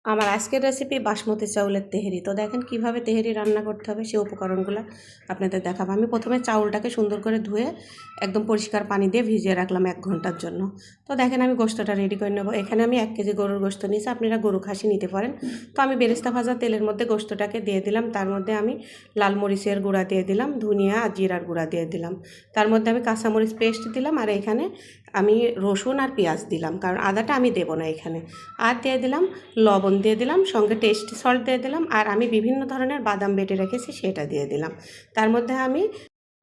আমার আজকের রেসিপি বাসমতি চাউলের তেহেরি। তো দেখেন কিভাবে তেহেরি রান্না করতে হবে সেই উপকরণগুলো আপনাদের দেখাবো। আমি প্রথমে চাউলটাকে সুন্দর করে ধুয়ে একদম পরিষ্কার পানি দিয়ে ভিজিয়ে রাখলাম 1 ঘন্টার জন্য। তো দেখেন আমি গোশতটা রেডি করে নেব। এখানে আমি 1 কেজি গরুর গোশত নিয়েছি, আপনারা গরু খাসি নিতে পারেন। তো আমি বেরেস্তা ভাজা তেলের মধ্যে গোশতটাকে দিয়ে দিলাম। তার মধ্যে আমি লাল মরিচের গুঁড়া দিয়ে দিলাম, ধনিয়া আর জিরার গুঁড়া দিয়ে দিলাম। তার মধ্যে আমি কাঁচামরিচ পেস্ট দিলাম, আর এখানে আমি রসুন আর পেঁয়াজ দিলাম, কারণ আদাটা আমি দেবো না এখানে। আর দিয়ে দিলাম লবণ, দিয়ে দিলাম সঙ্গে টেস্টি সল্ট দিয়ে দিলাম, আর আমি বিভিন্ন ধরনের বাদাম বেটে রেখেছি সেটা দিয়ে দিলাম। তার মধ্যে আমি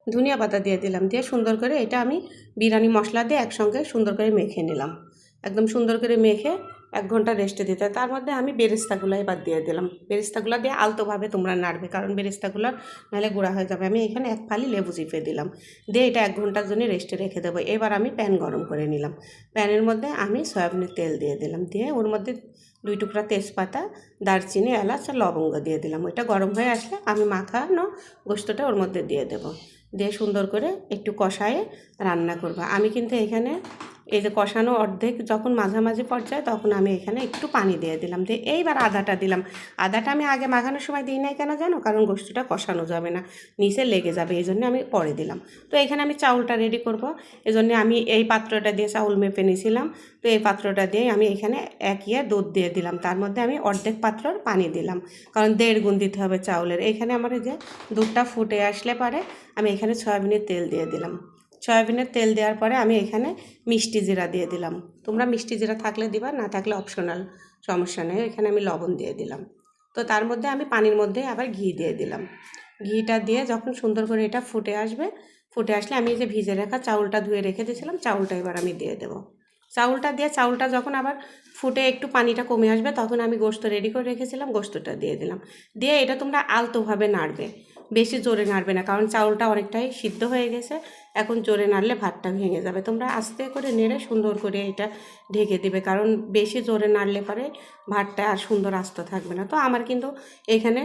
ধনিয়া পাতা দিয়ে দিলাম, দিয়ে সুন্দর করে এটা আমি বিরিয়ানি মশলা দিয়ে একসঙ্গে সুন্দর করে মেখে নিলাম। একদম সুন্দর করে মেখে 1 ঘন্টা রেস্টে দিতে। তার মধ্যে আমি বেরেস্তাগুলো এবার দিয়ে দিলাম। বেরেস্তাগুলো দিয়ে আলতোভাবে তোমরা নাড়বে, কারণ বেরেস্তাগুলো নাহলে গুঁড়া হয়ে যাবে। আমি এখানে 1 ফালি লেবু চিপে দিলাম, দিয়ে এটা 1 ঘন্টার জন্য রেস্টে রেখে দেবো। এবার আমি প্যান গরম করে নিলাম। প্যানের মধ্যে আমি সয়াবিনের তেল দিয়ে দিলাম, দিয়ে ওর মধ্যে 2 টুকরা তেজপাতা, দারচিনি, এলাচ আর লবঙ্গ দিয়ে দিলাম। ওইটা গরম হয়ে আসলে আমি মাখানো গোশতটা ওর মধ্যে দিয়ে দেবো, দিয়ে সুন্দর করে একটু কষায়ে রান্না করব। আমি কিন্তু এখানে এই যে কষানো অর্ধেক যখন মাঝামাঝি পর্যায়ে, তখন আমি এখানে একটু পানি দিয়ে দিলাম, দিয়ে এইবার আদাটা দিলাম। আদাটা আমি আগে মাখানোর সময় দিই নাই, কেন জানো? কারণ গোশতটা কষানো যাবে না, নিচে লেগে যাবে, এই জন্য আমি পরে দিলাম। তো এখানে আমি চাউলটা রেডি করব, এই জন্য আমি এই পাত্রটা দিয়ে চাউল মেপে নিয়েছিলাম। তো এই পাত্রটা দিয়ে আমি এখানে 1 ইয়ে দুধ দিয়ে দিলাম, তার মধ্যে আমি অর্ধেক পাত্রর পানি দিলাম, কারণ 1.5 গুণ দিতে হবে চাউলের। এখানে আমার এই যে দুধটা ফুটে আসলে পারে আমি এখানে সয়াবিনের তেল দিয়ে দিলাম। সয়াবিনের তেল দেওয়ার পরে আমি এখানে মিষ্টি জিরা দিয়ে দিলাম। তোমরা মিষ্টি জিরা থাকলে দিবা, না থাকলে অপশনাল, সমস্যা নেই। এখানে আমি লবণ দিয়ে দিলাম। তো তার মধ্যে আমি পানির মধ্যে আবার ঘি দিয়ে দিলাম। ঘিটা দিয়ে যখন সুন্দর করে এটা ফুটে আসবে, ফুটে আসলে আমি যে ভিজে রাখা চাউলটা ধুয়ে রেখে দিয়েছিলাম, চাউলটা এবার আমি দিয়ে দেবো। চাউলটা দিয়ে চাউলটা যখন আবার ফুটে একটু পানিটা কমে আসবে, তখন আমি গোশত রেডি করে রেখেছিলাম, গোশতটা দিয়ে দিলাম। দিয়ে এটা তোমরা আলতোভাবে নাড়বে, বেশি জোরে নাড়বে না, কারণ চাউলটা অনেকটাই সিদ্ধ হয়ে গেছে। এখন জোরে নাড়লে ভাতটা ভেঙে যাবে। তোমরা আস্তে করে নেড়ে সুন্দর করে এটা ঢেকে দিবে, কারণ বেশি জোরে নাড়লে পরে ভাতটা আর সুন্দর আস্ত থাকবে না। তো আমার কিন্তু এখানে